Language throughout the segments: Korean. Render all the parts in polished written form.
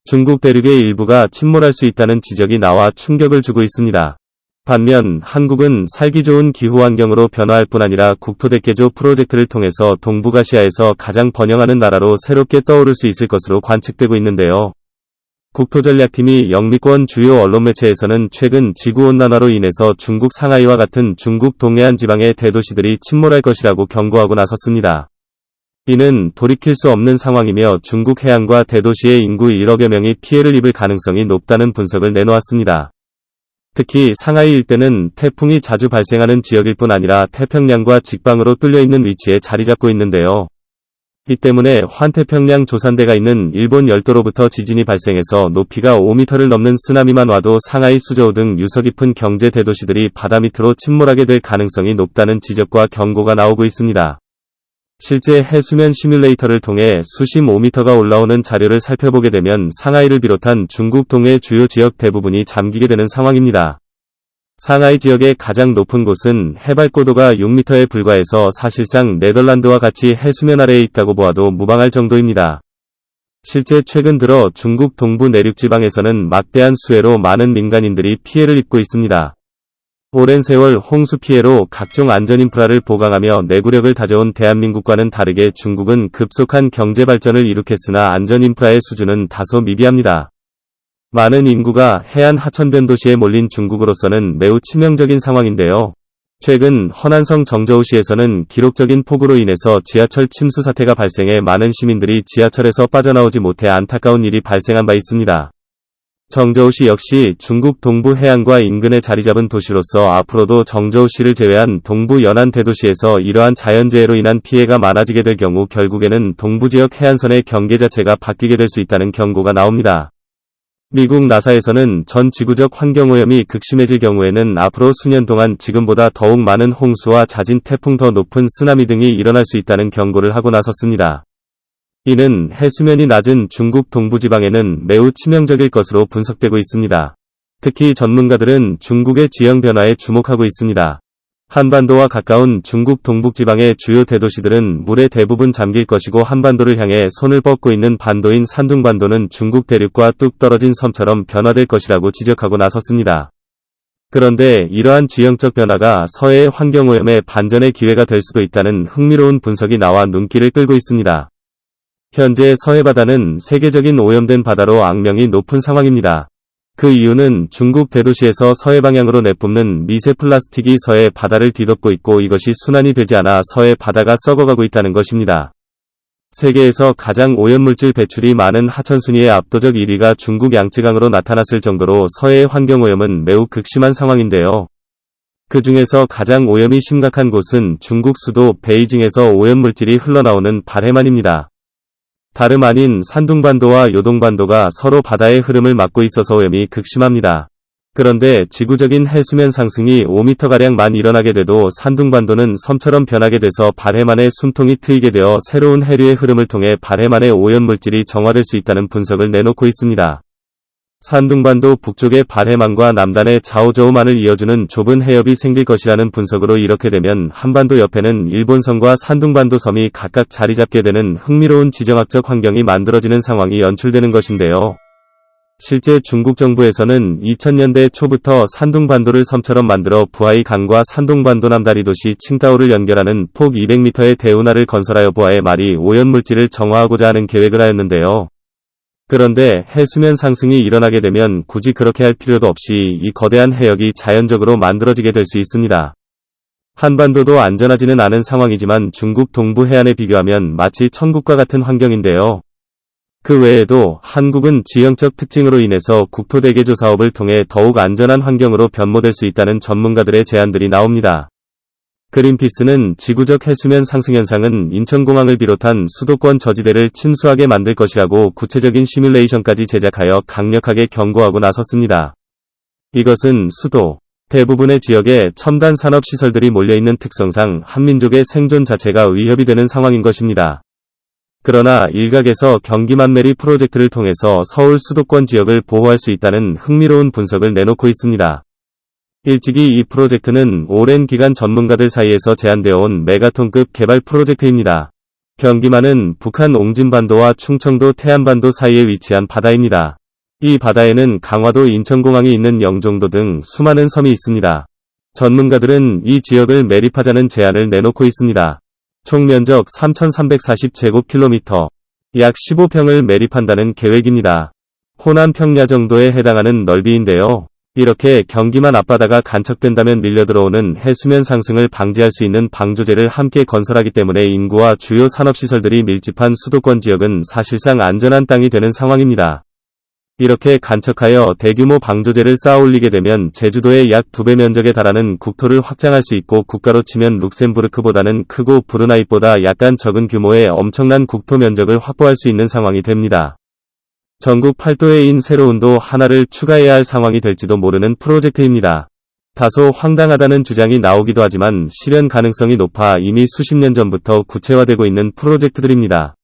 중국 대륙의 일부가 침몰할 수 있다는 지적이 나와 충격을 주고 있습니다. 반면 한국은 살기 좋은 기후 환경으로 변화할 뿐 아니라 국토대개조 프로젝트를 통해서 동북아시아에서 가장 번영하는 나라로 새롭게 떠오를 수 있을 것으로 관측되고 있는데요. 국토전략팀이 영미권 주요 언론 매체에서는 최근 지구온난화로 인해서 중국 상하이와 같은 중국 동해안 지방의 대도시들이 침몰할 것이라고 경고하고 나섰습니다. 이는 돌이킬 수 없는 상황이며 중국 해안과 대도시의 인구 1억여 명이 피해를 입을 가능성이 높다는 분석을 내놓았습니다. 특히 상하이 일대는 태풍이 자주 발생하는 지역일 뿐 아니라 태평양과 직방으로 뚫려있는 위치에 자리잡고 있는데요. 이 때문에 환태평양 조산대가 있는 일본 열도로부터 지진이 발생해서 높이가 5m를 넘는 쓰나미만 와도 상하이 수저우 등 유서 깊은 경제 대도시들이 바다 밑으로 침몰하게 될 가능성이 높다는 지적과 경고가 나오고 있습니다. 실제 해수면 시뮬레이터를 통해 수심 5m가 올라오는 자료를 살펴보게 되면 상하이를 비롯한 중국 동해 주요 지역 대부분이 잠기게 되는 상황입니다. 상하이 지역의 가장 높은 곳은 해발 고도가 6m에 불과해서 사실상 네덜란드와 같이 해수면 아래에 있다고 보아도 무방할 정도입니다. 실제 최근 들어 중국 동부 내륙 지방에서는 막대한 수해로 많은 민간인들이 피해를 입고 있습니다. 오랜 세월 홍수 피해로 각종 안전 인프라를 보강하며 내구력을 다져온 대한민국과는 다르게 중국은 급속한 경제 발전을 이룩했으나 안전 인프라의 수준은 다소 미비합니다. 많은 인구가 해안 하천변 도시에 몰린 중국으로서는 매우 치명적인 상황인데요. 최근 허난성 정저우시에서는 기록적인 폭우로 인해서 지하철 침수 사태가 발생해 많은 시민들이 지하철에서 빠져나오지 못해 안타까운 일이 발생한 바 있습니다. 정저우시 역시 중국 동부 해안과 인근에 자리잡은 도시로서 앞으로도 정저우시를 제외한 동부 연안 대도시에서 이러한 자연재해로 인한 피해가 많아지게 될 경우 결국에는 동부지역 해안선의 경계 자체가 바뀌게 될 수 있다는 경고가 나옵니다. 미국 나사에서는 전 지구적 환경오염이 극심해질 경우에는 앞으로 수년 동안 지금보다 더욱 많은 홍수와 잦은 태풍, 더 높은 쓰나미 등이 일어날 수 있다는 경고를 하고 나섰습니다. 이는 해수면이 낮은 중국 동부지방에는 매우 치명적일 것으로 분석되고 있습니다. 특히 전문가들은 중국의 지형 변화에 주목하고 있습니다. 한반도와 가까운 중국 동북지방의 주요 대도시들은 물의 대부분 잠길 것이고 한반도를 향해 손을 뻗고 있는 반도인 산둥반도는 중국 대륙과 뚝 떨어진 섬처럼 변화될 것이라고 지적하고 나섰습니다. 그런데 이러한 지형적 변화가 서해의 환경오염의 반전의 기회가 될 수도 있다는 흥미로운 분석이 나와 눈길을 끌고 있습니다. 현재 서해 바다는 세계적인 오염된 바다로 악명이 높은 상황입니다. 그 이유는 중국 대도시에서 서해 방향으로 내뿜는 미세 플라스틱이 서해 바다를 뒤덮고 있고 이것이 순환이 되지 않아 서해 바다가 썩어가고 있다는 것입니다. 세계에서 가장 오염물질 배출이 많은 하천 순위의 압도적 1위가 중국 양쯔강으로 나타났을 정도로 서해의 환경오염은 매우 극심한 상황인데요. 그 중에서 가장 오염이 심각한 곳은 중국 수도 베이징에서 오염물질이 흘러나오는 발해만입니다. 다름 아닌 산둥반도와 요동반도가 서로 바다의 흐름을 막고 있어서 오염이 극심합니다. 그런데 지구적인 해수면 상승이 5m가량만 일어나게 돼도 산둥반도는 섬처럼 변하게 돼서 발해만의 숨통이 트이게 되어 새로운 해류의 흐름을 통해 발해만의 오염물질이 정화될 수 있다는 분석을 내놓고 있습니다. 산둥반도 북쪽의 발해만과 남단의 자오저우만을 이어주는 좁은 해협이 생길 것이라는 분석으로 이렇게 되면 한반도 옆에는 일본섬과 산둥반도 섬이 각각 자리잡게 되는 흥미로운 지정학적 환경이 만들어지는 상황이 연출되는 것인데요. 실제 중국 정부에서는 2000년대 초부터 산둥반도를 섬처럼 만들어 부하이 강과 산둥반도 남다리 도시 칭다오를 연결하는 폭 200m의 대운하를 건설하여 부하의 말이 오염물질을 정화하고자 하는 계획을 하였는데요. 그런데 해수면 상승이 일어나게 되면 굳이 그렇게 할 필요도 없이 이 거대한 해역이 자연적으로 만들어지게 될 수 있습니다. 한반도도 안전하지는 않은 상황이지만 중국 동부 해안에 비교하면 마치 천국과 같은 환경인데요. 그 외에도 한국은 지형적 특징으로 인해서 국토대개조 사업을 통해 더욱 안전한 환경으로 변모될 수 있다는 전문가들의 제안들이 나옵니다. 그린피스는 지구적 해수면 상승 현상은 인천공항을 비롯한 수도권 저지대를 침수하게 만들 것이라고 구체적인 시뮬레이션까지 제작하여 강력하게 경고하고 나섰습니다. 이것은 수도 대부분의 지역에 첨단 산업시설들이 몰려있는 특성상 한민족의 생존 자체가 위협이 되는 상황인 것입니다. 그러나 일각에서 경기만메리 프로젝트를 통해서 서울 수도권 지역을 보호할 수 있다는 흥미로운 분석을 내놓고 있습니다. 일찍이 이 프로젝트는 오랜 기간 전문가들 사이에서 제안되어 온 메가톤급 개발 프로젝트입니다. 경기만은 북한 옹진반도와 충청도 태안반도 사이에 위치한 바다입니다. 이 바다에는 강화도 인천공항이 있는 영종도 등 수많은 섬이 있습니다. 전문가들은 이 지역을 매립하자는 제안을 내놓고 있습니다. 총 면적 3,340제곱킬로미터, 약 15평을 매립한다는 계획입니다. 호남 평야 정도에 해당하는 넓이인데요. 이렇게 경기만 앞바다가 간척된다면 밀려들어오는 해수면 상승을 방지할 수 있는 방조제를 함께 건설하기 때문에 인구와 주요 산업시설들이 밀집한 수도권 지역은 사실상 안전한 땅이 되는 상황입니다. 이렇게 간척하여 대규모 방조제를 쌓아올리게 되면 제주도의 약 2배 면적에 달하는 국토를 확장할 수 있고 국가로 치면 룩셈부르크보다는 크고 브루나이보다 약간 적은 규모의 엄청난 국토 면적을 확보할 수 있는 상황이 됩니다. 전국 8도의 새로운도 하나를 추가해야 할 상황이 될지도 모르는 프로젝트입니다. 다소 황당하다는 주장이 나오기도 하지만 실현 가능성이 높아 이미 수십 년 전부터 구체화되고 있는 프로젝트들입니다.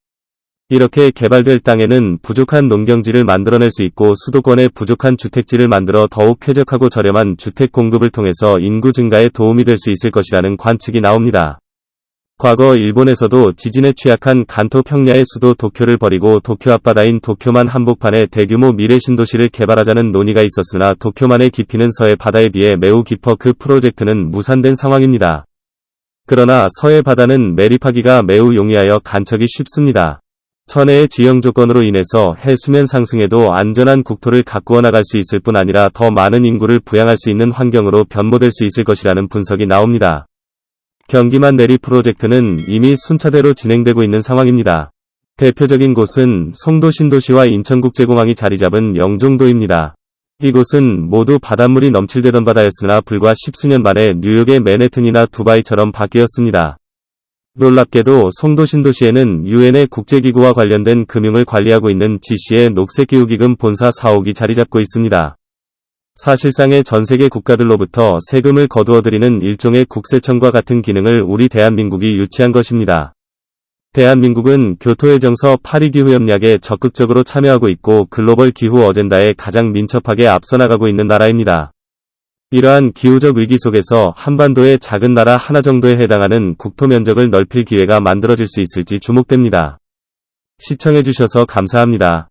이렇게 개발될 땅에는 부족한 농경지를 만들어낼 수 있고 수도권에 부족한 주택지를 만들어 더욱 쾌적하고 저렴한 주택 공급을 통해서 인구 증가에 도움이 될 수 있을 것이라는 관측이 나옵니다. 과거 일본에서도 지진에 취약한 간토 평야의 수도 도쿄를 버리고 도쿄 앞바다인 도쿄만 한복판에 대규모 미래 신도시를 개발하자는 논의가 있었으나 도쿄만의 깊이는 서해 바다에 비해 매우 깊어 그 프로젝트는 무산된 상황입니다. 그러나 서해 바다는 매립하기가 매우 용이하여 간척이 쉽습니다. 천혜의 지형 조건으로 인해서 해수면 상승에도 안전한 국토를 가꾸어 나갈 수 있을 뿐 아니라 더 많은 인구를 부양할 수 있는 환경으로 변모될 수 있을 것이라는 분석이 나옵니다. 경기만 내리 프로젝트는 이미 순차대로 진행되고 있는 상황입니다. 대표적인 곳은 송도 신도시와 인천국제공항이 자리잡은 영종도입니다. 이곳은 모두 바닷물이 넘칠대던 바다였으나 불과 10수년 만에 뉴욕의 맨해튼이나 두바이처럼 바뀌었습니다. 놀랍게도 송도 신도시에는 유엔의 국제기구와 관련된 금융을 관리하고 있는 GC의 녹색기후기금 본사 사옥이 자리잡고 있습니다. 사실상의 전세계 국가들로부터 세금을 거두어들이는 일종의 국세청과 같은 기능을 우리 대한민국이 유치한 것입니다. 대한민국은 교토해정서 파리기후협약에 적극적으로 참여하고 있고 글로벌 기후 어젠다에 가장 민첩하게 앞서 나가고 있는 나라입니다. 이러한 기후적 위기 속에서 한반도의 작은 나라 하나 정도에 해당하는 국토 면적을 넓힐 기회가 만들어질 수 있을지 주목됩니다. 시청해주셔서 감사합니다.